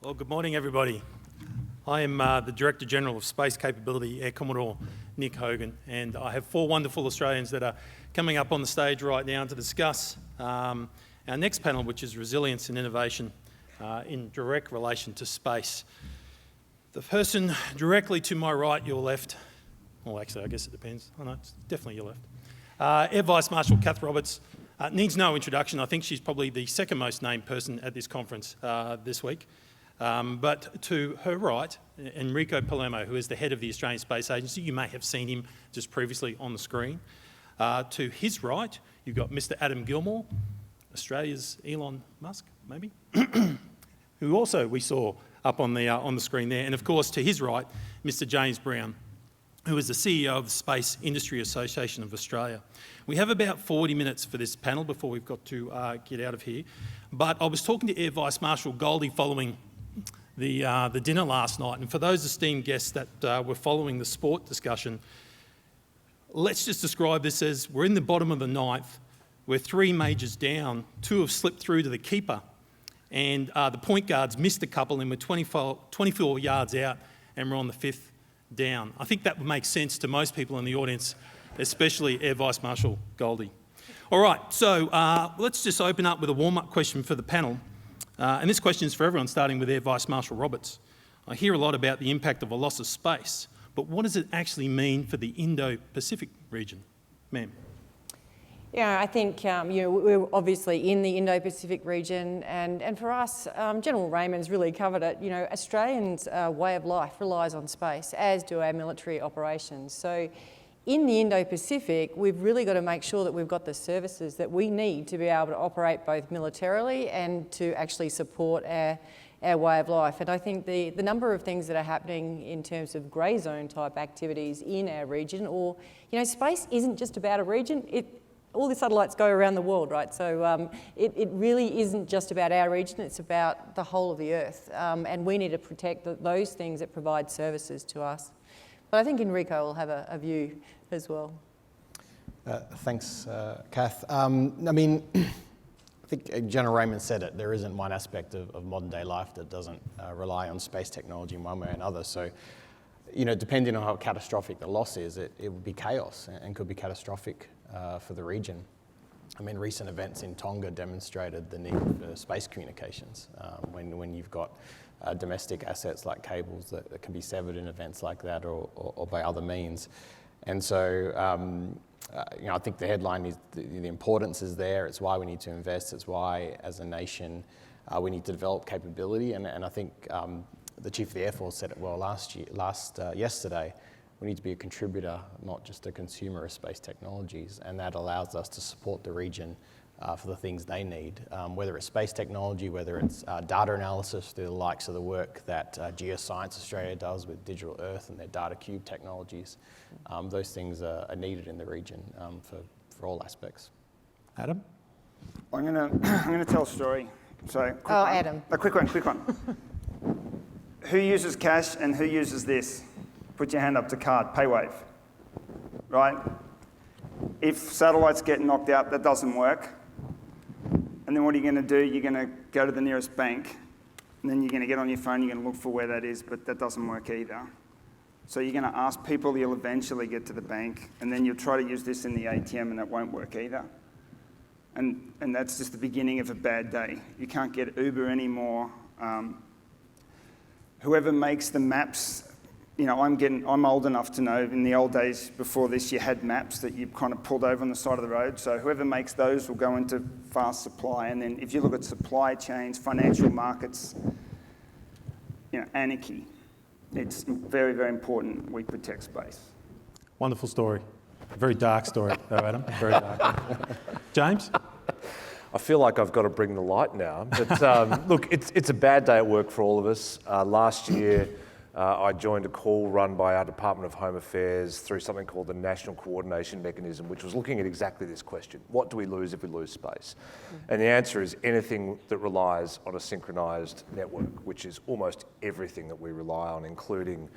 Well, good morning, everybody. I am the Director General of Space Capability, Air Commodore Nick Hogan, and I have four wonderful Australians that are coming up on the stage right now to discuss our next panel, which is Resilience and Innovation in direct relation to space. The person directly to my right, your left, well, actually, I guess it depends. Oh, no, it's definitely your left. Air Vice Marshal Kath Roberts needs no introduction. I think she's probably the second most named person at this conference this week. But to her right, Enrico Palermo, who is the head of the Australian Space Agency. You may have seen him just previously on the screen. To his right, you've got Mr. Adam Gilmore, Australia's Elon Musk, maybe, who also we saw up on the screen there. And of course, to his right, Mr. James Brown, who is the CEO of the Space Industry Association of Australia. We have about 40 minutes for this panel before we've got to get out of here. But I was talking to Air Vice Marshal Goldie following the dinner last night, and for those esteemed guests that were following the sport discussion, let's just describe this as we're in the bottom of the ninth, we're three majors down, two have slipped through to the keeper, and the point guards missed a couple and we're 24 yards out and we're on the fifth down. I think that would make sense to most people in the audience, especially Air Vice Marshal Goldie. All right, so let's just open up with a warm-up question for the panel. And this question is for everyone, starting with Air Vice Marshal Roberts. I hear a lot about the impact of a loss of space, but what does it actually mean for the Indo-Pacific region? Ma'am. Yeah, I think we're obviously in the Indo-Pacific region, and for us, General Raymond's really covered it. You know, Australians' way of life relies on space, as do our military operations. So in the Indo-Pacific, we've really got to make sure that we've got the services that we need to be able to operate both militarily and to actually support our way of life. And I think the number of things that are happening in terms of grey zone type activities in our region, or, you know, space isn't just about a region. All the satellites go around the world, right? So it really isn't just about our region, it's about the whole of the Earth. And we need to protect those things that provide services to us. But I think Enrico will have a view as well. Thanks, Kath. I mean, I think General Raymond said it, there isn't one aspect of modern day life that doesn't rely on space technology in one way or another. So, you know, depending on how catastrophic the loss is, it would be chaos and could be catastrophic for the region. I mean, recent events in Tonga demonstrated the need for space communications when you've got domestic assets like cables that can be severed in events like that or by other means. And so, you know, I think the headline is the importance is there. It's why we need to invest. It's why, as a nation, we need to develop capability. And I think the Chief of the Air Force said it well yesterday. We need to be a contributor, not just a consumer of space technologies, and that allows us to support the region for the things they need, whether it's space technology, whether it's data analysis through the likes of the work that Geoscience Australia does with Digital Earth and their data cube technologies. Those things are needed in the region for all aspects. Adam? I'm gonna tell a story. So, Adam. A quick one. Who uses cash and who uses this? Put your hand up to card, PayWave, right? If satellites get knocked out, that doesn't work. And then what are you gonna do? You're gonna go to the nearest bank, and then you're gonna get on your phone, you're gonna look for where that is, but that doesn't work either. So you're gonna ask people, you'll eventually get to the bank, and then you'll try to use this in the ATM, and that won't work either. And that's just the beginning of a bad day. You can't get Uber anymore. Whoever makes the maps, you know, I'm old enough to know in the old days before this, you had maps that you kind of pulled over on the side of the road. So whoever makes those will go into fast supply. And then if you look at supply chains, financial markets, you know, anarchy. It's very, very important we protect space. Wonderful story. Very dark story, though, Adam. Very dark. James? I feel like I've got to bring the light now. But look, it's a bad day at work for all of us. Last year, I joined a call run by our Department of Home Affairs through something called the National Coordination Mechanism, which was looking at exactly this question. What do we lose if we lose space? And the answer is anything that relies on a synchronised network, which is almost everything that we rely on, including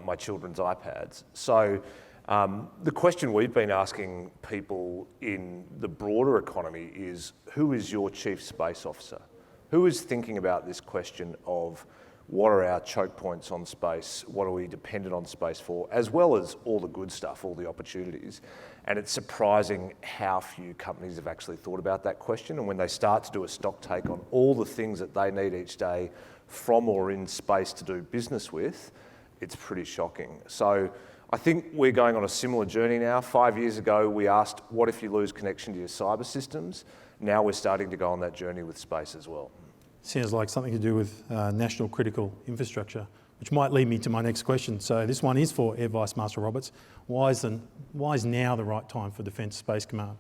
my children's iPads. So the question we've been asking people in the broader economy is, who is your chief space officer? who is thinking about this question of what are our choke points on space, what are we dependent on space for, as well as all the good stuff, all the opportunities. And it's surprising how few companies have actually thought about that question. And when they start to do a stock take on all the things that they need each day from or in space to do business with, it's pretty shocking. So I think we're going on a similar journey now. 5 years ago, we asked, what if you lose connection to your cyber systems? Now we're starting to go on that journey with space as well. Sounds like something to do with national critical infrastructure, which might lead me to my next question. So this one is for Air Vice Marshal Roberts. Why is now the right time for Defence Space Command?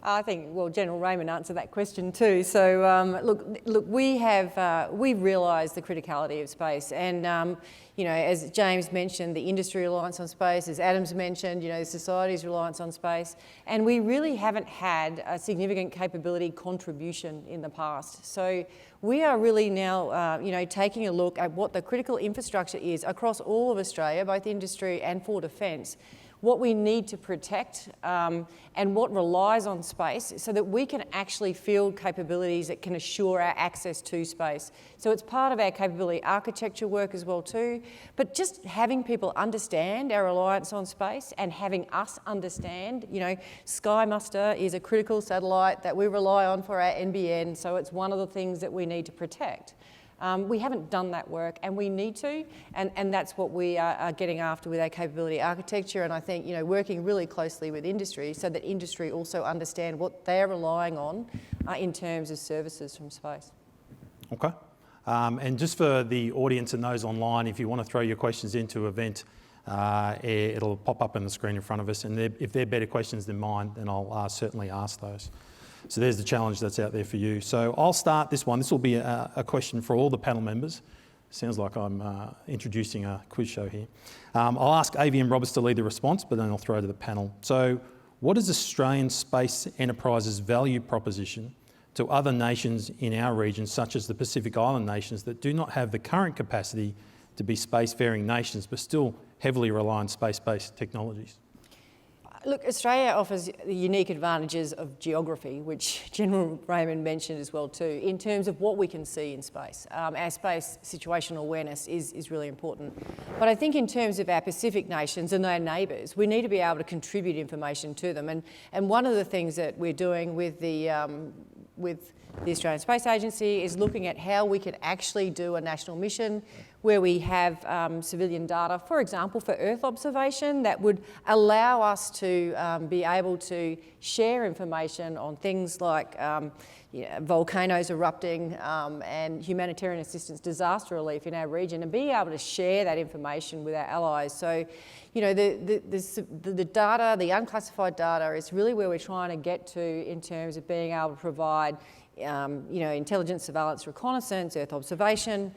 I think, well, General Raymond answered that question too. So, look, we've realised the criticality of space, and you know, as James mentioned, the industry reliance on space, as Adam's mentioned, you know, society's reliance on space, and we really haven't had a significant capability contribution in the past. So we are really now, you know, taking a look at what the critical infrastructure is across all of Australia, both industry and for defence, what we need to protect and what relies on space so that we can actually field capabilities that can assure our access to space. So it's part of our capability architecture work as well too, but just having people understand our reliance on space and having us understand, you know, Sky Muster is a critical satellite that we rely on for our NBN, so it's one of the things that we need to protect. We haven't done that work, and we need to, and that's what we are getting after with our capability architecture, and I think, you know, working really closely with industry so that industry also understand what they're relying on in terms of services from space. Okay. And just for the audience and those online, if you want to throw your questions into Event Air, it'll pop up on the screen in front of us, and if they're better questions than mine, then I'll certainly ask those. So there's the challenge that's out there for you. So I'll start this one. This will be a question for all the panel members. Sounds like I'm introducing a quiz show here. I'll ask AVM Roberts to lead the response, but then I'll throw to the panel. So what is Australian space enterprise's value proposition to other nations in our region, such as the Pacific Island nations that do not have the current capacity to be spacefaring nations, but still heavily rely on space-based technologies? Look, Australia offers the unique advantages of geography, which General Raymond mentioned as well too, in terms of what we can see in space. Our space situational awareness is really important. But I think in terms of our Pacific nations and their neighbours, we need to be able to contribute information to them. And one of the things that we're doing with the Australian Space Agency is looking at how we can actually do a national mission where we have civilian data, for example, for Earth observation, that would allow us to be able to share information on things like you know, volcanoes erupting and humanitarian assistance, disaster relief in our region, and be able to share that information with our allies. So, you know, the data, the unclassified data, is really where we're trying to get to in terms of being able to provide you know, intelligence, surveillance, reconnaissance, Earth observation,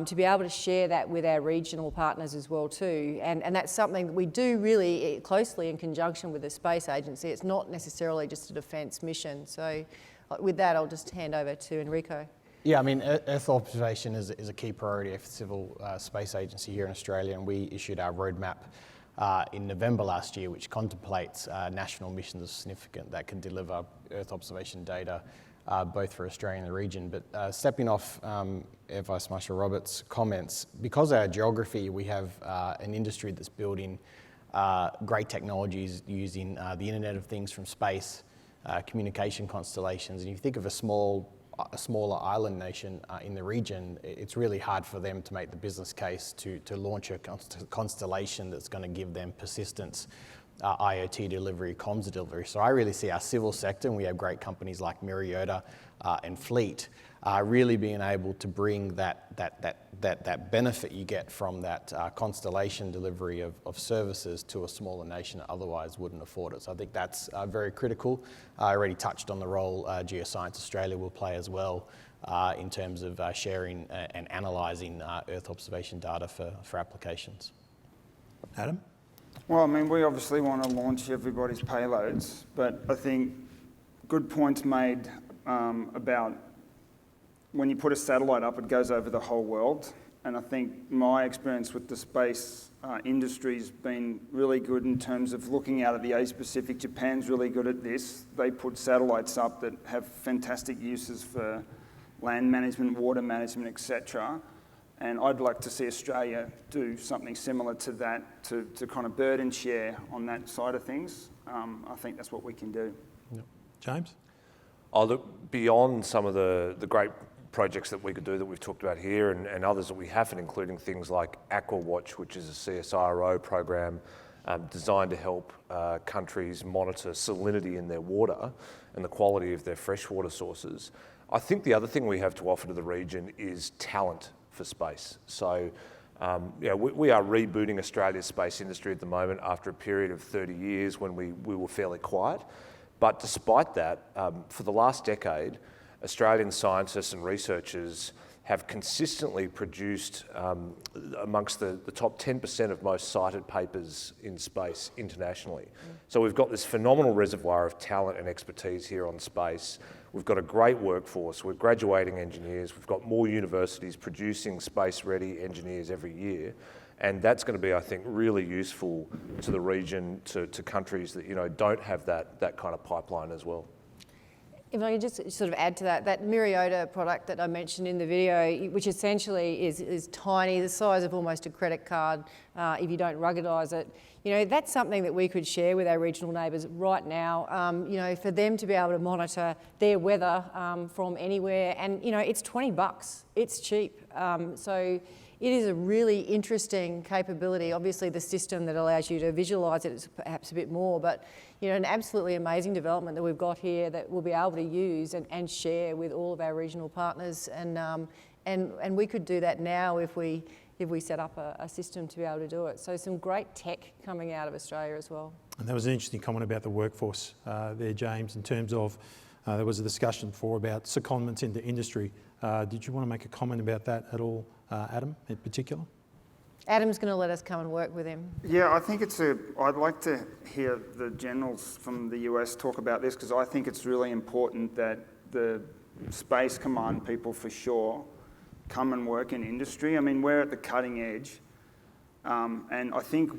to be able to share that with our regional partners as well too. And that's something that we do really closely in conjunction with the Space Agency. It's not necessarily just a defence mission. So with that, I'll just hand over to Enrico. Yeah, I mean, Earth observation is a key priority of the Civil Space Agency here in Australia, and we issued our roadmap in November last year, which contemplates national missions of significance that can deliver Earth observation data both for Australia and the region. But stepping off Air Vice Marshal Roberts' comments, because of our geography, we have an industry that's building great technologies using the Internet of Things from space, communication constellations. And if you think of a smaller island nation in the region, it's really hard for them to make the business case to launch a constellation that's going to give them persistence, IoT delivery, comms delivery. So I really see our civil sector, and we have great companies like Myriota and Fleet, really being able to bring that benefit you get from that constellation delivery of services to a smaller nation that otherwise wouldn't afford it. So I think that's very critical. I already touched on the role Geoscience Australia will play as well in terms of sharing and analysing Earth observation data for applications. Adam? Well, I mean, we obviously want to launch everybody's payloads, but I think good points made about when you put a satellite up, it goes over the whole world. And I think my experience with the space industry's been really good in terms of looking out at the Asia Pacific. Japan's really good at this. They put satellites up that have fantastic uses for land management, water management, etc. And I'd like to see Australia do something similar to that, to kind of burden share on that side of things. I think that's what we can do. Yep. James? I look beyond some of the great projects that we could do that we've talked about here and others that we haven't, including things like AquaWatch, which is a CSIRO program designed to help countries monitor salinity in their water and the quality of their freshwater sources. I think the other thing we have to offer to the region is talent for space. So we are rebooting Australia's space industry at the moment after a period of 30 years when we were fairly quiet. But despite that, for the last decade, Australian scientists and researchers have consistently produced amongst the top 10% of most cited papers in space internationally. So we've got this phenomenal reservoir of talent and expertise here on space. We've got a great workforce. We're graduating engineers. We've got more universities producing space-ready engineers every year. And that's going to be, I think, really useful to the region, to countries that don't have that kind of pipeline as well. If I could just sort of add to that Myriota product that I mentioned in the video, which essentially is tiny, the size of almost a credit card if you don't ruggedise it, that's something that we could share with our regional neighbours right now, for them to be able to monitor their weather from anywhere. And, it's $20, it's cheap. So it is a really interesting capability. Obviously, the system that allows you to visualise it is perhaps a bit more, but an absolutely amazing development that we've got here that we'll be able to use and share with all of our regional partners. And we could do that now if we set up a system to be able to do it. So some great tech coming out of Australia as well. And there was an interesting comment about the workforce there, James, in terms of there was a discussion before about secondments into industry. Did you want to make a comment about that at all, Adam, in particular? Adam's going to let us come and work with him. Yeah, I think I'd like to hear the generals from the US talk about this, because I think it's really important that the Space Command people, for sure, come and work in industry. I mean, we're at the cutting edge. And I think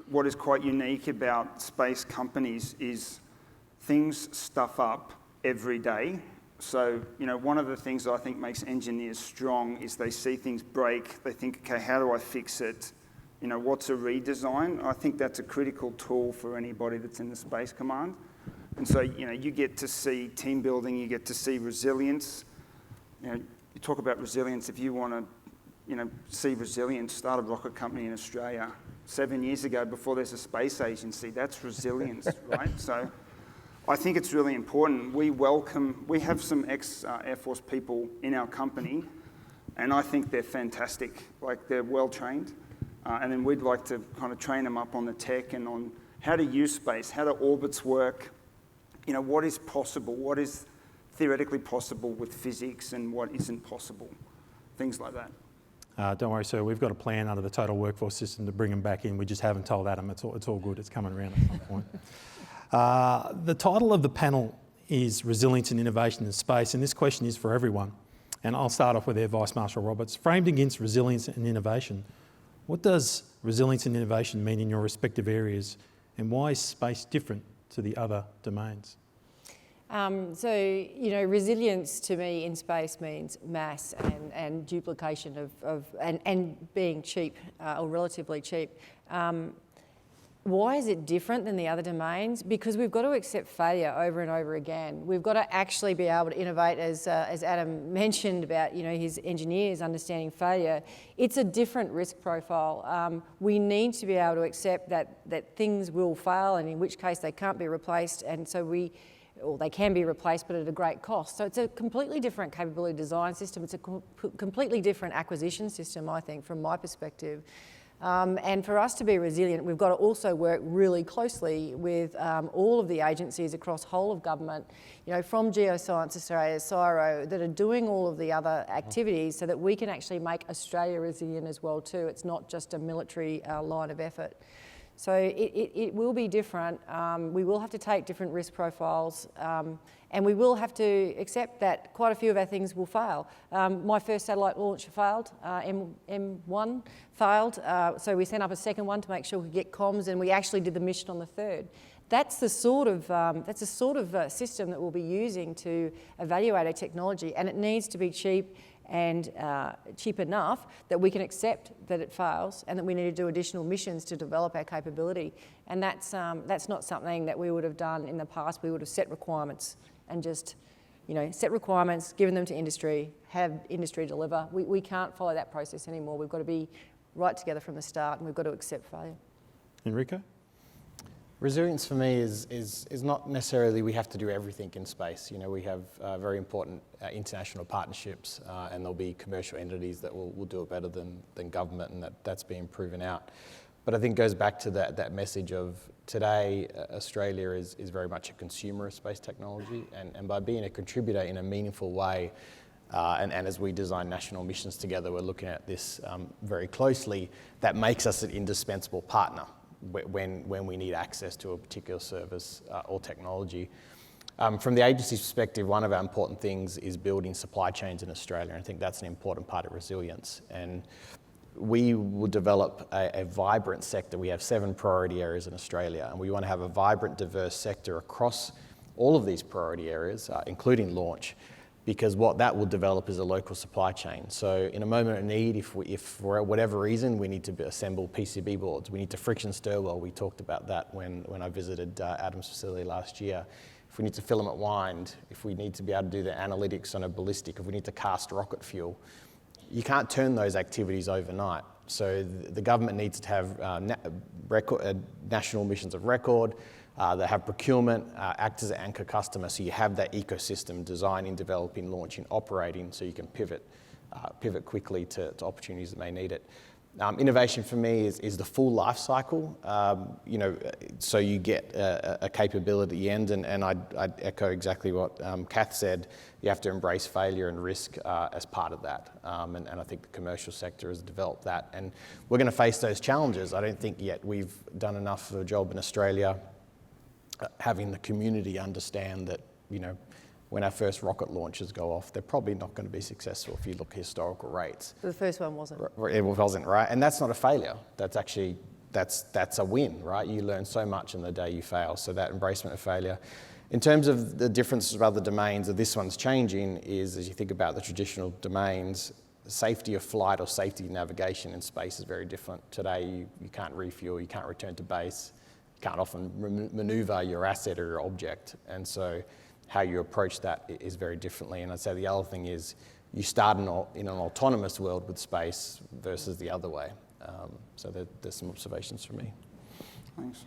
what is quite unique about space companies is things stuff up every day. So, one of the things that I think makes engineers strong is they see things break, they think, okay, how do I fix it? What's a redesign? I think that's a critical tool for anybody that's in the Space Command. And so, you get to see team building, you get to see resilience. You talk about resilience. If you want to, see resilience, start a rocket company in Australia 7 years ago before there's a space agency. That's resilience, right? So I think it's really important. We have some ex-Air Force people in our company, and I think they're fantastic. Like, they're well trained. And then we'd like to kind of train them up on the tech and on how to use space, how do orbits work, what is possible, what is theoretically possible with physics and what isn't possible, things like that. Don't worry, sir. We've got a plan under the total workforce system to bring them back in. We just haven't told Adam. It's all good. It's coming around at some point. The title of the panel is Resilience and Innovation in Space, and this question is for everyone. And I'll start off with Air Vice Marshal Roberts. Framed against resilience and innovation, what does resilience and innovation mean in your respective areas, and why is space different to the other domains? Resilience to me in space means mass and duplication and being cheap or relatively cheap. Why is it different than the other domains? Because we've got to accept failure over and over again. We've got to actually be able to innovate, as Adam mentioned about his engineers understanding failure. It's a different risk profile. We need to be able to accept that things will fail, and in which case they can't be replaced, and so they can be replaced, but at a great cost. So it's a completely different capability design system. It's a completely different acquisition system, I think, from my perspective. And for us to be resilient, we've got to also work really closely with all of the agencies across whole of government, from Geoscience Australia, CSIRO, that are doing all of the other activities so that we can actually make Australia resilient as well too. It's not just a military line of effort. So it will be different. We will have to take different risk profiles, and we will have to accept that quite a few of our things will fail. My first satellite launch failed, M1 failed, so we sent up a second one to make sure we could get comms, and we actually did the mission on the third. That's the sort of system that we'll be using to evaluate our technology, and it needs to be cheap and cheap enough that we can accept that it fails and that we need to do additional missions to develop our capability. And that's not something that we would have done in the past. We would have set requirements and just, set requirements, given them to industry, have industry deliver. We can't follow that process anymore. We've got to be right together from the start, and we've got to accept failure. Enrico? Resilience for me is not necessarily we have to do everything in space. We have very important international partnerships, and there'll be commercial entities that will do it better than government, and that's being proven out. But I think it goes back to that message of today, Australia is very much a consumer of space technology, and by being a contributor in a meaningful way, and as we design national missions together, we're looking at this very closely, that makes us an indispensable partner when we need access to a particular service or technology. From the agency's perspective, one of our important things is building supply chains in Australia, and I think that's an important part of resilience. And we will develop a vibrant sector. We have 7 priority areas in Australia, and we want to have a vibrant, diverse sector across all of these priority areas, including launch, because what that will develop is a local supply chain. So in a moment of need, if for whatever reason we need to assemble PCB boards, we need to friction stir weld. We talked about that when I visited Adam's facility last year. If we need to filament wind, if we need to be able to do the analytics on a ballistic, if we need to cast rocket fuel, you can't turn those activities overnight. So the government needs to have national missions of record, that have procurement, act as an anchor customer, so you have that ecosystem designing, developing, launching, operating, so you can pivot quickly to opportunities that may need it. Innovation for me is the full life cycle, so you get a capability at the end, and I'd echo exactly what Kath said. You have to embrace failure and risk as part of that, and I think the commercial sector has developed that, and we're going to face those challenges. I don't think yet we've done enough of a job in Australia having the community understand that, when our first rocket launches go off, they're probably not going to be successful if you look at historical rates. The first one wasn't. It wasn't, right? And that's not a failure. That's actually, that's a win, right? You learn so much in the day you fail. So that embracement of failure. In terms of the differences of other domains, that this one's changing is, as you think about the traditional domains, safety of flight or safety of navigation in space is very different. Today, you can't refuel, you can't return to base. Can't often maneuver your asset or your object, and so how you approach that is very differently. And I'd say the other thing is you start in an autonomous world with space versus the other way. So there's some observations from me. Thanks.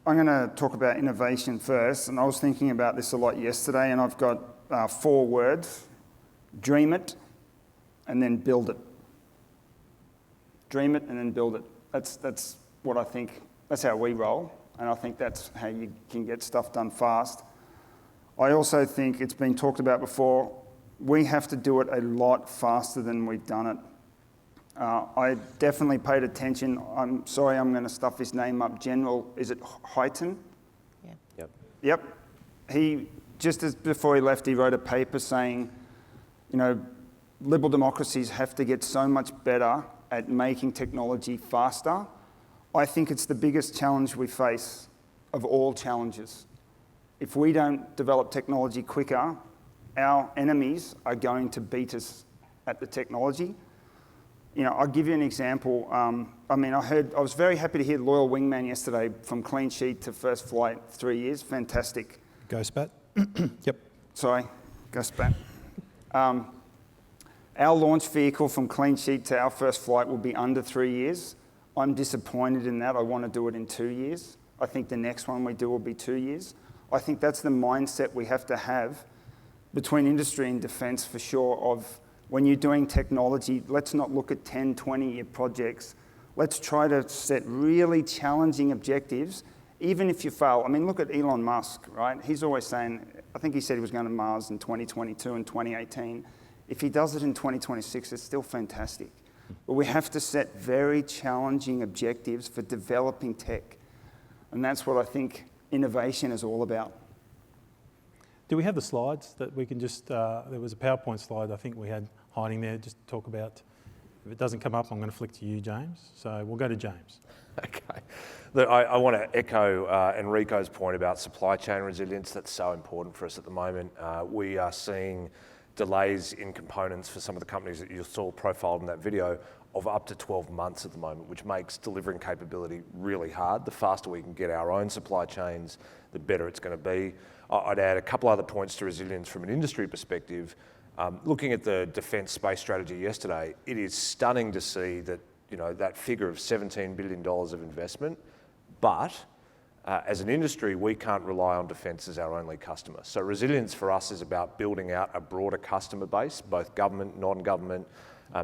I'm going to talk about innovation first, and I was thinking about this a lot yesterday, and I've got 4 words: dream it, and then build it. Dream it and then build it. That's what I think. That's how we roll, and I think that's how you can get stuff done fast. I also think it's been talked about before, we have to do it a lot faster than we've done it. I definitely paid attention. I'm sorry, I'm going to stuff his name up. General, is it Hyten? Yeah. Yep. He, before he left, he wrote a paper saying, liberal democracies have to get so much better at making technology faster. I think it's the biggest challenge we face of all challenges. If we don't develop technology quicker, our enemies are going to beat us at the technology. I'll give you an example. I was very happy to hear Loyal Wingman yesterday, from clean sheet to first flight, 3 years, fantastic. Go Spat. Yep. Sorry, go Spat. Our launch vehicle from clean sheet to our first flight will be under 3 years. I'm disappointed in that. I want to do it in 2 years. I think the next one we do will be 2 years. I think that's the mindset we have to have between industry and defence, for sure, of when you're doing technology, let's not look at 10, 20-year projects. Let's try to set really challenging objectives, even if you fail. Look at Elon Musk, right? He's always saying, I think he said he was going to Mars in 2022 and 2018. If he does it in 2026, it's still fantastic. But we have to set very challenging objectives for developing tech. And that's what I think innovation is all about. Do we have the slides that we can just, there was a PowerPoint slide I think we had hiding there, just to talk about. If it doesn't come up, I'm going to flick to you, James. So we'll go to James. Okay. Look, I want to echo Enrico's point about supply chain resilience. That's so important for us at the moment. We are seeing delays in components for some of the companies that you saw profiled in that video of up to 12 months at the moment, which makes delivering capability really hard. The faster we can get our own supply chains, the better it's going to be. I'd add a couple other points to resilience from an industry perspective. Looking at the defence space strategy yesterday, it is stunning to see that, you know, that figure of $17 billion of investment, but as an industry, we can't rely on defence as our only customer. So resilience for us is about building out a broader customer base, both government, non-government,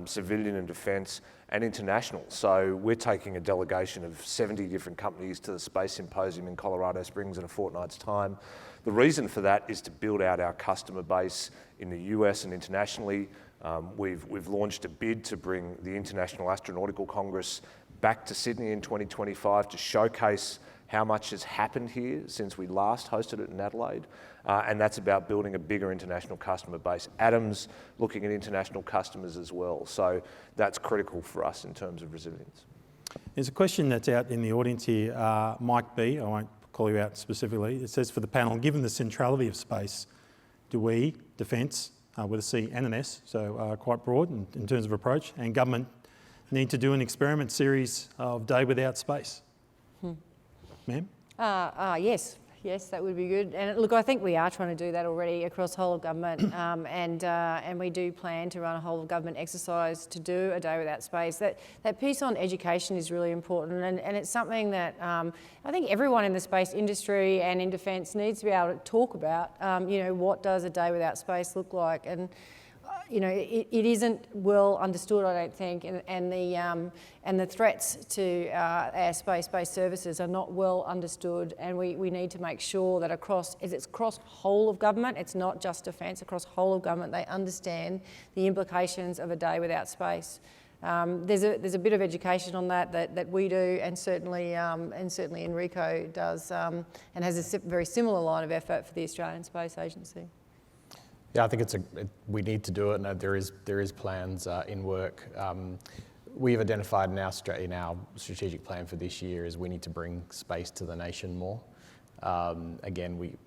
civilian and defence, and international. So we're taking a delegation of 70 different companies to the Space Symposium in Colorado Springs in a fortnight's time. The reason for that is to build out our customer base in the US and internationally. We've launched a bid to bring the International Astronautical Congress back to Sydney in 2025 to showcase how much has happened here since we last hosted it in Adelaide. And that's about building a bigger international customer base. Adam's looking at international customers as well. So that's critical for us in terms of resilience. There's a question that's out in the audience here. Mike B, I won't call you out specifically. It says for the panel, given the centrality of space, do we, defence, with a C and an S, so quite broad in terms of approach, and government need to do an experiment series of Day Without Space? Ma'am? Yes, that would be good. And look, I think we are trying to do that already across whole of government, and we do plan to run a whole of government exercise to do a Day Without Space. That piece on education is really important, and it's something that I think everyone in the space industry and in defence needs to be able to talk about. You know, what does a Day Without Space look like? And you know, it isn't well understood, I don't think, and the threats to our space-based services are not well understood, and we need to make sure that it's across whole of government, it's not just defence, across whole of government, they understand the implications of a day without space. There's a bit of education on that we do, and certainly Enrico does, and has a very similar line of effort for the Australian Space Agency. Yeah, I think we need to do it, and there is plans in work. We've identified in our strategic plan for this year is we need to bring space to the nation more. Again,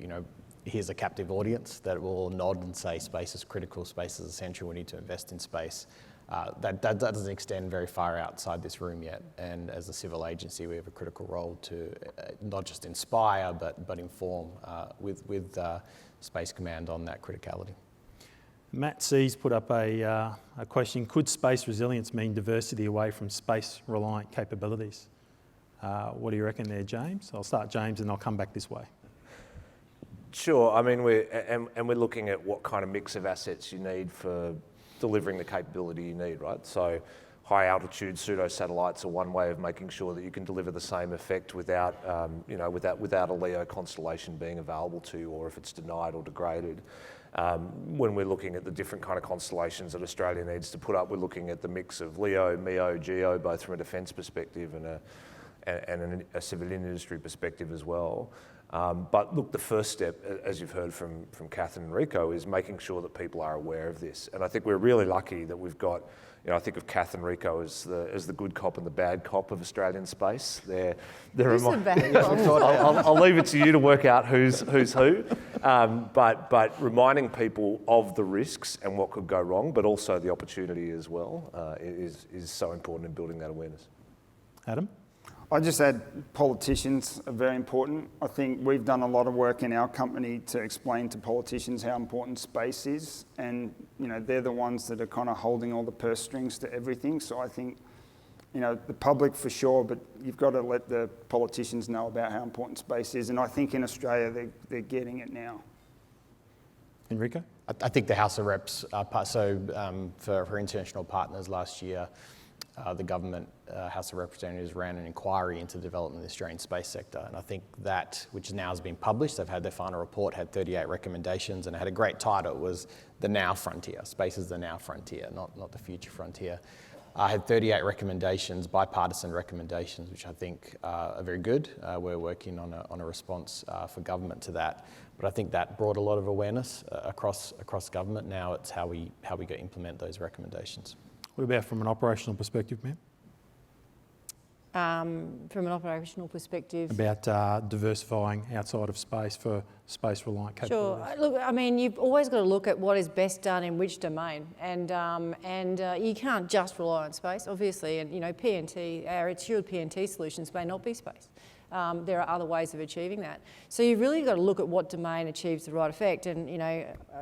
here's a captive audience that will nod and say space is critical, space is essential, we need to invest in space. That doesn't extend very far outside this room yet, and as a civil agency we have a critical role to not just inspire but inform with Space Command on that criticality. Matt C's put up a question, could space resilience mean diversity away from space-reliant capabilities? What do you reckon there, James? I'll start James and I'll come back this way. Sure, I mean, we're looking at what kind of mix of assets you need for delivering the capability you need, right? So high altitude pseudo satellites are one way of making sure that you can deliver the same effect without a LEO constellation being available to you, or if it's denied or degraded. When we're looking at the different kind of constellations that Australia needs to put up, we're looking at the mix of LEO, MEO, GEO, both from a defence perspective and a civilian industry perspective as well. But look, the first step, as you've heard from Kath and Enrico, is making sure that people are aware of this. And I think we're really lucky that we've got, I think of Kath and Enrico as the good cop and the bad cop of Australian space. Who's the bad cop? I'll leave it to you to work out who's who. But reminding people of the risks and what could go wrong, but also the opportunity as well, is so important in building that awareness. Adam? I just add politicians are very important. I think we've done a lot of work in our company to explain to politicians how important space is, and they're the ones that are kind of holding all the purse strings to everything. So I think the public for sure, but you've got to let the politicians know about how important space is, and I think in Australia they're getting it now. Enrico? I think the House of Reps, for international partners last year, the government House of Representatives ran an inquiry into the development of the Australian space sector, and I think that, which now has been published, they've had their final report, had 38 recommendations, and it had a great title. It was The Now Frontier. Space is the now frontier, not the future frontier. had 38 recommendations, bipartisan recommendations, which I think are very good. We're working on a response for government to that. But I think that brought a lot of awareness across government. Now it's how we go implement those recommendations. What about from an operational perspective, ma'am? From an operational perspective. About diversifying outside of space for space-reliant capabilities? Sure. Look, I mean, you've always got to look at what is best done in which domain, and you can't just rely on space, obviously. And PNT, our assured PNT solutions may not be space. There are other ways of achieving that. So you've really got to look at what domain achieves the right effect. And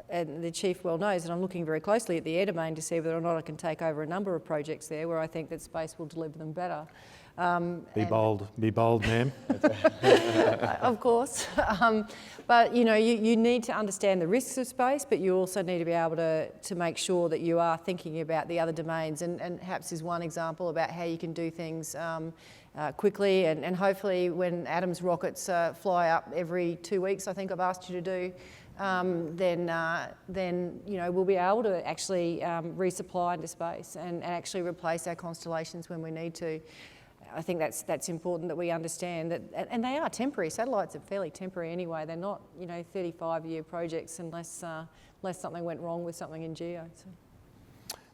and the chief well knows that I'm looking very closely at the air domain to see whether or not I can take over a number of projects there where I think that space will deliver them better. Be bold, ma'am. Of course, but you need to understand the risks of space, but you also need to be able to make sure that you are thinking about the other domains, and HAPS is one example about how you can do things quickly, and hopefully when Adam's rockets fly up every 2 weeks, I think I've asked you to do, then we'll be able to actually resupply into space and actually replace our constellations when we need to. I think that's important that we understand that, and they are temporary. Satellites are fairly temporary anyway. They're not 35-year projects unless something went wrong with something in geo. So.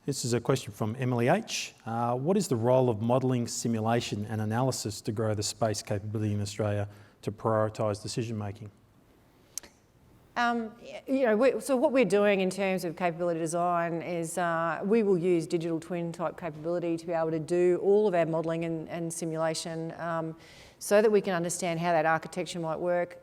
This is a question from Emily H. What is the role of modelling, simulation and analysis to grow the space capability in Australia to prioritise decision making? So what we're doing in terms of capability design is we will use digital twin type capability to be able to do all of our modelling and simulation so that we can understand how that architecture might work.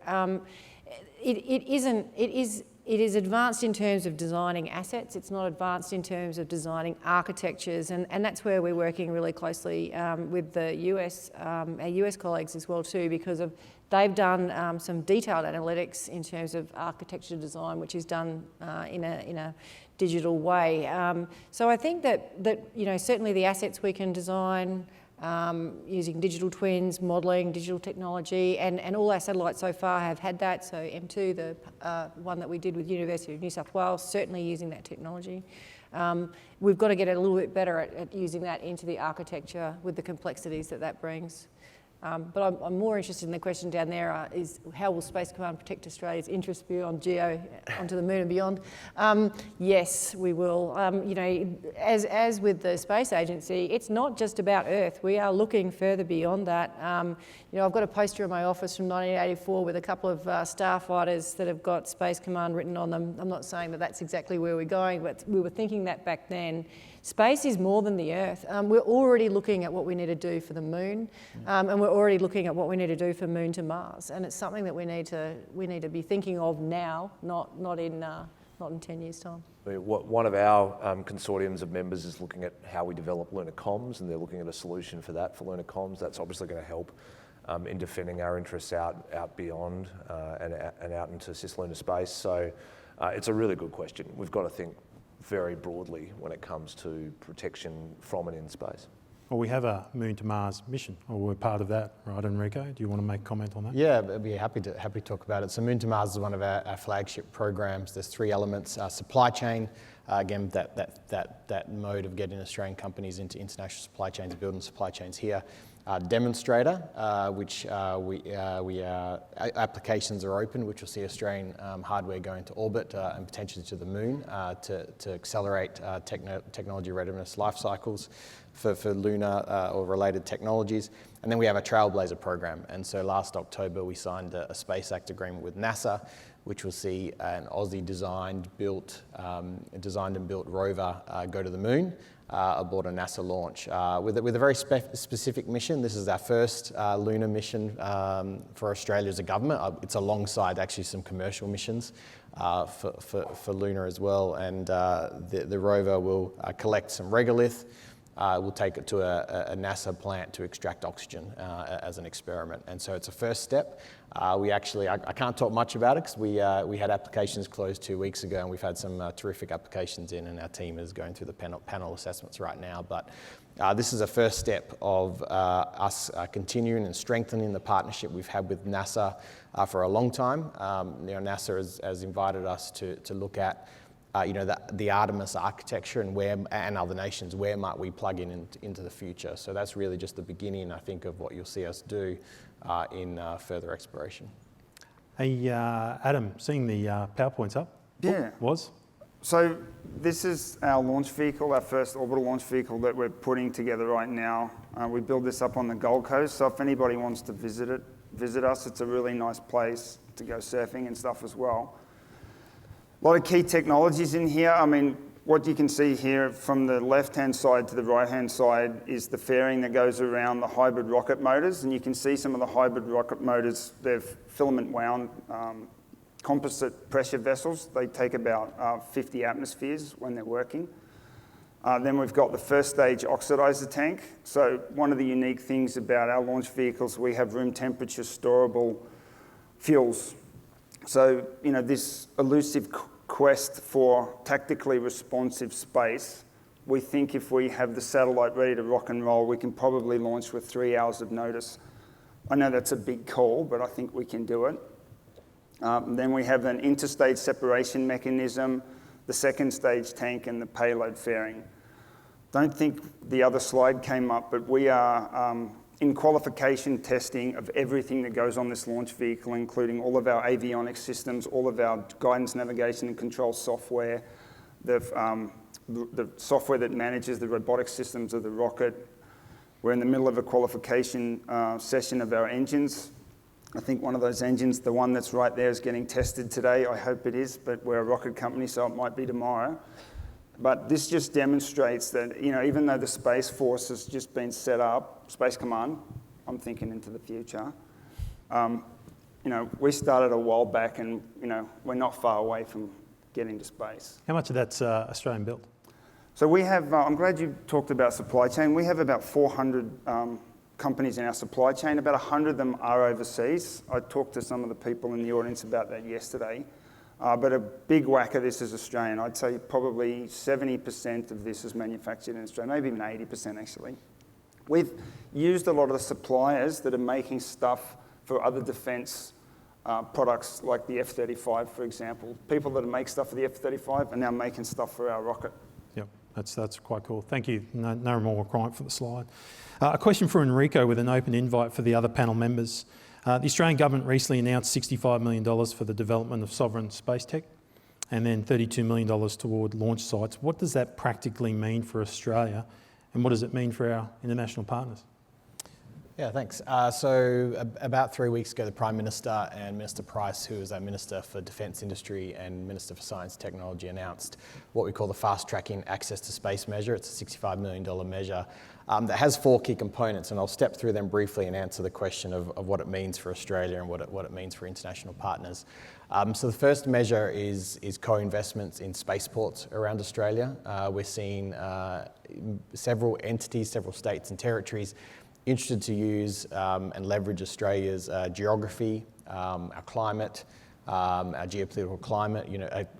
It is advanced in terms of designing assets. It's not advanced in terms of designing architectures, and that's where we're working really closely with the US, our US colleagues as well too, because they've done some detailed analytics in terms of architecture design, which is done in a digital way. So I think that certainly the assets we can design using digital twins, modelling, digital technology, and all our satellites so far have had that. So M2, the one that we did with University of New South Wales, certainly using that technology. We've got to get a little bit better at using that into the architecture with the complexities that brings. But I'm more interested in the question down there is how will Space Command protect Australia's interest beyond geo onto the moon and beyond? Yes, we will. As with the Space Agency, it's not just about Earth. We are looking further beyond that. I've got a poster in my office from 1984 with a couple of starfighters that have got Space Command written on them. I'm not saying that that's exactly where we're going, but we were thinking that back then. Space is more than the Earth. We're already looking at what we need to do for the moon, and we're already looking at what we need to do for Moon to Mars. And it's something that we need to be thinking of now, not in 10 years' time. One of our consortiums of members is looking at how we develop lunar comms, and they're looking at a solution for that for lunar comms. That's obviously going to help in defending our interests out beyond and out into cislunar space. So it's a really good question. We've got to think very broadly when it comes to protection from and in space. Well, we have a Moon to Mars mission, or we're part of that, right, Enrico? Do you want to make a comment on that? Yeah, I'd be happy to talk about it. So Moon to Mars is one of our flagship programs. There's 3 elements: supply chain, again that mode of getting Australian companies into international supply chains, building supply chains here. Demonstrator, which applications are open, which will see Australian hardware going to orbit and potentially to the moon to accelerate technology readiness life cycles for lunar or related technologies. And then we have a Trailblazer program. And so last October we signed a Space Act agreement with NASA, which will see an Aussie designed and built rover go to the moon aboard a NASA launch with a very specific mission. This is our first lunar mission for Australia as a government. It's alongside actually some commercial missions for lunar as well. And the rover will collect some regolith. We'll take it to a NASA plant to extract oxygen as an experiment. And so it's a first step. I can't talk much about it because we had applications closed 2 weeks ago, and we've had some terrific applications in, and our team is going through the panel assessments right now. But this is a first step of us continuing and strengthening the partnership we've had with NASA for a long time. NASA has invited us to look at the Artemis architecture and other nations, where might we plug into the future. So that's really just the beginning, I think, of what you'll see us do in further exploration. Hey, Adam, seeing the PowerPoints up? Yeah. Was? So this is our launch vehicle, our first orbital launch vehicle that we're putting together right now. We build this up on the Gold Coast, so if anybody wants to visit us, it's a really nice place to go surfing and stuff as well. A lot of key technologies in here. I mean, what you can see here from the left-hand side to the right-hand side is the fairing that goes around the hybrid rocket motors, and you can see some of the hybrid rocket motors, they're filament wound composite pressure vessels. They take about 50 atmospheres when they're working. Then we've got the first stage oxidizer tank. So one of the unique things about our launch vehicles, we have room temperature storable fuels. So, this elusive quest for tactically responsive space, we think if we have the satellite ready to rock and roll, we can probably launch with 3 hours of notice. I know that's a big call, but I think we can do it. Then we have an interstage separation mechanism, the second stage tank, and the payload fairing. Don't think the other slide came up, but we are in qualification testing of everything that goes on this launch vehicle, including all of our avionics systems, all of our guidance, navigation, and control software, the software that manages the robotic systems of the rocket. We're in the middle of a qualification session of our engines. I think one of those engines, the one that's right there, is getting tested today. I hope it is, but we're a rocket company, so it might be tomorrow. But this just demonstrates that, even though the Space Force has just been set up, Space Command, I'm thinking into the future, we started a while back and, we're not far away from getting to space. How much of that's Australian built? So we have, I'm glad you talked about supply chain. We have about 400 companies in our supply chain. About 100 of them are overseas. I talked to some of the people in the audience about that yesterday. But a big whack of this is Australian. I'd say probably 70% of this is manufactured in Australia, maybe even 80% actually. We've used a lot of the suppliers that are making stuff for other defence products like the F-35, for example. People that make stuff for the F-35 are now making stuff for our rocket. Yep, that's quite cool. Thank you. No more requirement for the slide. A question for Enrico with an open invite for the other panel members. The Australian government recently announced $65 million for the development of sovereign space tech and then $32 million toward launch sites. What does that practically mean for Australia and what does it mean for our international partners? Yeah, thanks. So about 3 weeks ago, the Prime Minister and Minister Price, who is our Minister for Defence Industry and Minister for Science and Technology, announced what we call the Fast Tracking Access to Space measure. It's a $65 million measure that has 4 key components, and I'll step through them briefly and answer the question of what it means for Australia and what it means for international partners. So the first measure is co-investments in spaceports around Australia. We're seeing several entities, several states and territories interested to use and leverage Australia's geography, our climate, our geopolitical climate.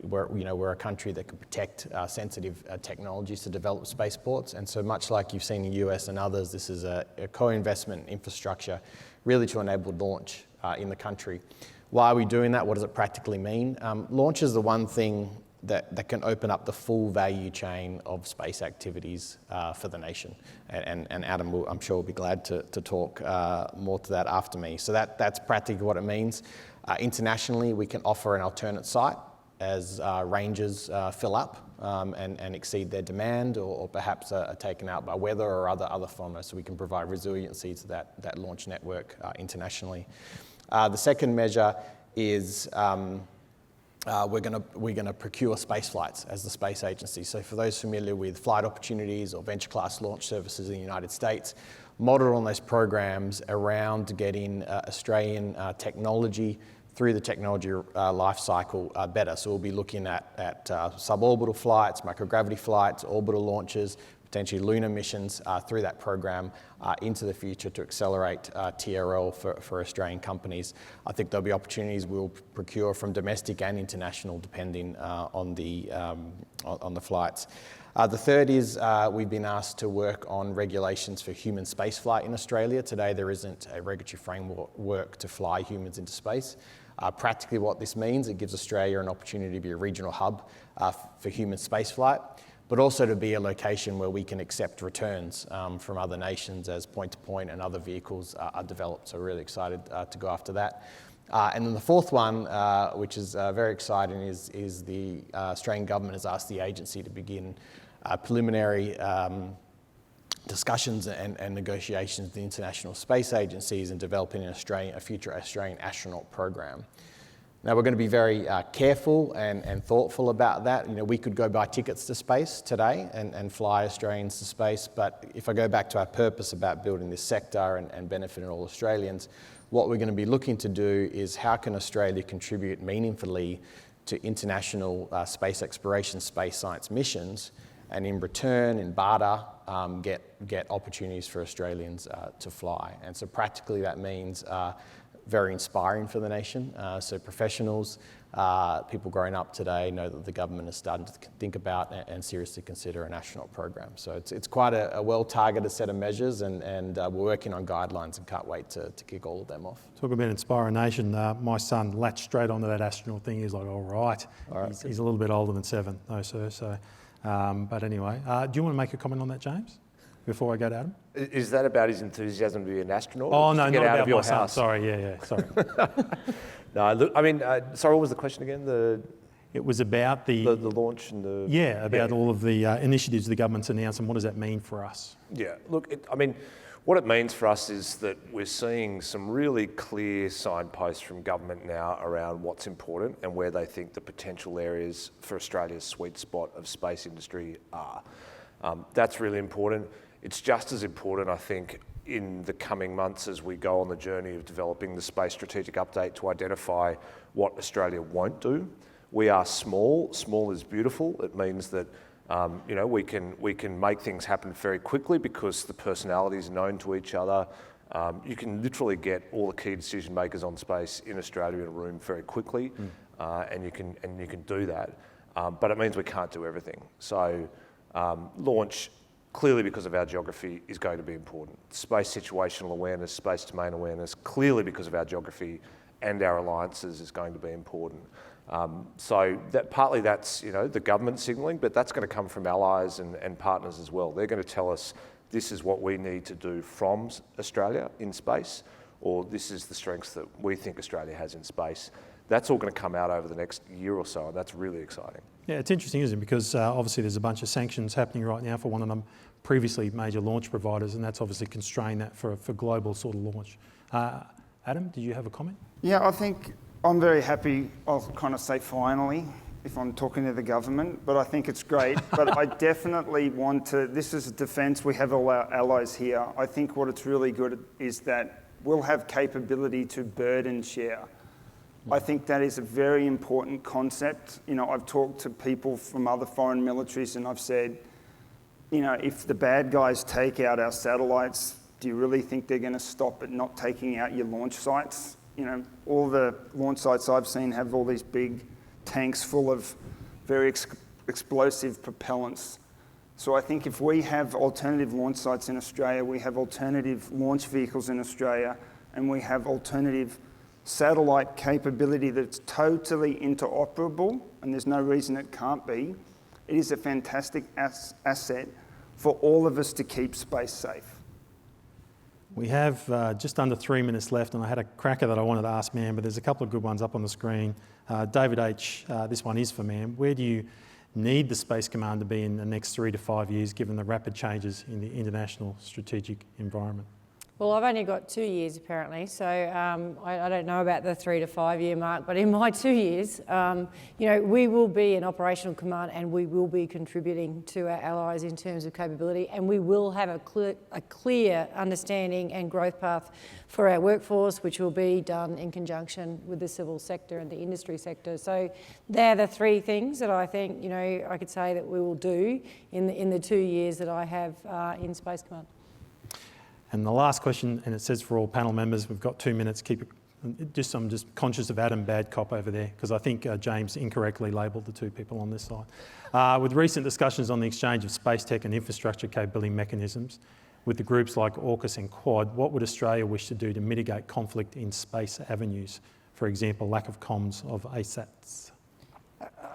We're a country that can protect sensitive technologies to develop spaceports, and so much like you've seen in the US and others, this is a co-investment infrastructure really to enable launch in the country. Why are we doing that? What does it practically mean? Launch is the one thing that can open up the full value chain of space activities for the nation. And Adam, I'm sure, will be glad to talk more to that after me. So that's practically what it means. Internationally, we can offer an alternate site as ranges fill up and exceed their demand or perhaps are taken out by weather or other phenomena, so we can provide resiliency to that launch network internationally. The second measure is we're going to procure space flights as the space agency. So for those familiar with flight opportunities or venture class launch services in the United States, model on those programs around getting Australian technology through the technology life cycle better. So we'll be looking at suborbital flights, microgravity flights, orbital launches, potentially lunar missions through that program into the future to accelerate TRL for Australian companies. I think there'll be opportunities we'll procure from domestic and international depending on the flights. The third is we've been asked to work on regulations for human spaceflight in Australia. Today there isn't a regulatory framework to fly humans into space. Practically what this means, it gives Australia an opportunity to be a regional hub for human spaceflight, but also to be a location where we can accept returns from other nations as point-to-point and other vehicles are developed. So we're really excited to go after that. And then the fourth one, which is very exciting, is the Australian government has asked the agency to begin preliminary discussions and negotiations with the international space agencies and developing a future Australian astronaut program. Now we're going to be very careful and thoughtful about that. We could go buy tickets to space today and fly Australians to space, but if I go back to our purpose about building this sector and benefiting all Australians, what we're going to be looking to do is how can Australia contribute meaningfully to international space exploration, space science missions, and in return, in barter, get opportunities for Australians to fly. And so practically that means very inspiring for the nation. So professionals, people growing up today know that the government is starting to think about and seriously consider an astronaut program. So it's quite a well-targeted set of measures, and we're working on guidelines and can't wait to kick all of them off. Talk about inspire a nation. My son latched straight onto that astronaut thing. He's like, all right. He's a little bit older than 7, though, sir. So, but anyway, do you want to make a comment on that, James, before I go to Adam? Is that about his enthusiasm to be an astronaut? Oh, no, to get not out about of your my son. house? Sorry, yeah, sorry. No, look, I mean, sorry, what was the question again? It was about the launch and the... Yeah, about all of the initiatives the government's announced, and what does that mean for us? Yeah, look, I mean, what it means for us is that we're seeing some really clear signposts from government now around what's important and where they think the potential areas for Australia's sweet spot of space industry are. That's really important. It's just as important, I think, in the coming months as we go on the journey of developing the Space Strategic Update to identify what Australia won't do. We are small. Small is beautiful. It means that we can make things happen very quickly because the personalities are known to each other. You can literally get all the key decision makers on space in Australia in a room very quickly, and you can do that. But it means we can't do everything. So launch, clearly because of our geography, is going to be important. Space situational awareness, space domain awareness, clearly because of our geography and our alliances, is going to be important. So that partly that's the government signalling, but that's going to come from allies and partners as well. They're going to tell us this is what we need to do from Australia in space, or this is the strengths that we think Australia has in space. That's all going to come out over the next year or so, and that's really exciting. Yeah, it's interesting, isn't it? Because obviously there's a bunch of sanctions happening right now for one of them previously major launch providers, and that's obviously constrained that for global sort of launch. Adam, did you have a comment? Yeah, I think I'm very happy, I'll kind of say finally, if I'm talking to the government, but I think it's great. But I definitely want to, this is defence, we have all our allies here. I think what it's really good is that we'll have capability to burden share. I think that is a very important concept. I've talked to people from other foreign militaries and I've said, if the bad guys take out our satellites, do you really think they're going to stop at not taking out your launch sites? All the launch sites I've seen have all these big tanks full of very explosive propellants. So I think if we have alternative launch sites in Australia, we have alternative launch vehicles in Australia, and we have alternative satellite capability that's totally interoperable, and there's no reason it can't be, it is a fantastic asset for all of us to keep space safe. We have just under 3 minutes left, and I had a cracker that I wanted to ask Man, but there's a couple of good ones up on the screen. David H., this one is for Man. Where do you need the Space Command to be in the next 3 to 5 years, given the rapid changes in the international strategic environment? Well, I've only got 2 years apparently, so I don't know about the 3 to 5 year mark, but in my 2 years, we will be an operational command and we will be contributing to our allies in terms of capability, and we will have a clear understanding and growth path for our workforce, which will be done in conjunction with the civil sector and the industry sector. So they're the 3 things that I think, I could say that we will do in the 2 years that I have in Space Command. And the last question, and it says for all panel members, we've got 2 minutes, keep it I'm just conscious of Adam Bad Cop over there, because I think James incorrectly labelled the two people on this side. With recent discussions on the exchange of space tech and infrastructure capability mechanisms, with the groups like AUKUS and Quad, what would Australia wish to do to mitigate conflict in space avenues? For example, lack of comms of ASATs.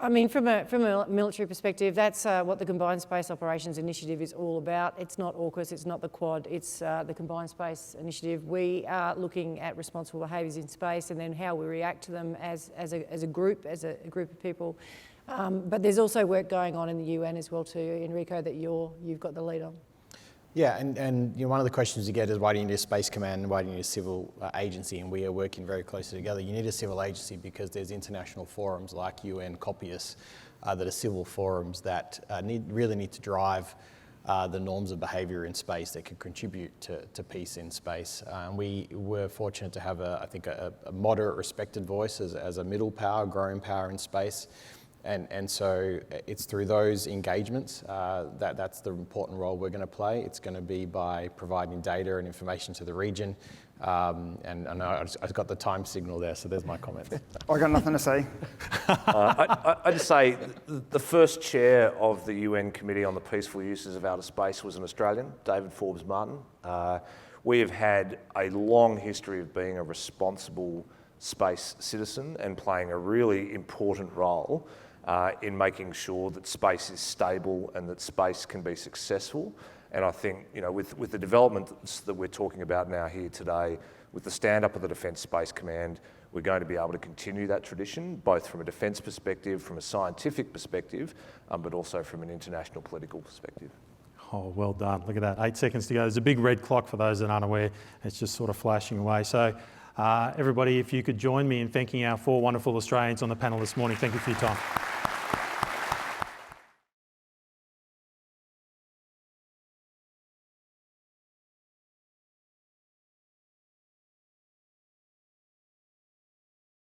I mean, from a military perspective, that's what the Combined Space Operations Initiative is all about. It's not AUKUS, it's not the Quad, it's the Combined Space Initiative. We are looking at responsible behaviours in space and then how we react to them as a group of people. But there's also work going on in the UN as well too, Enrico, that you've got the lead on. Yeah, and one of the questions you get is why do you need a space command and why do you need a civil agency? And we are working very closely together. You need a civil agency because there's international forums like UN COPIUS that are civil forums that really need to drive the norms of behaviour in space that can contribute to peace in space. We were fortunate to have, I think, a moderate respected voice as a middle power, growing power in space. And so it's through those engagements that's the important role we're going to play. It's going to be by providing data and information to the region. And I know I've got the time signal there, so there's my comment. I got nothing to say. I just say the first chair of the UN Committee on the Peaceful Uses of Outer Space was an Australian, David Forbes Martin. We have had a long history of being a responsible space citizen and playing a really important role in making sure that space is stable and that space can be successful. And I think, with the developments that we're talking about now here today, with the stand-up of the Defence Space Command, we're going to be able to continue that tradition, both from a defence perspective, from a scientific perspective, but also from an international political perspective. Oh, well done. Look at that. 8 seconds to go. There's a big red clock for those that aren't aware. It's just sort of flashing away. So everybody, if you could join me in thanking our 4 wonderful Australians on the panel this morning. Thank you for your time.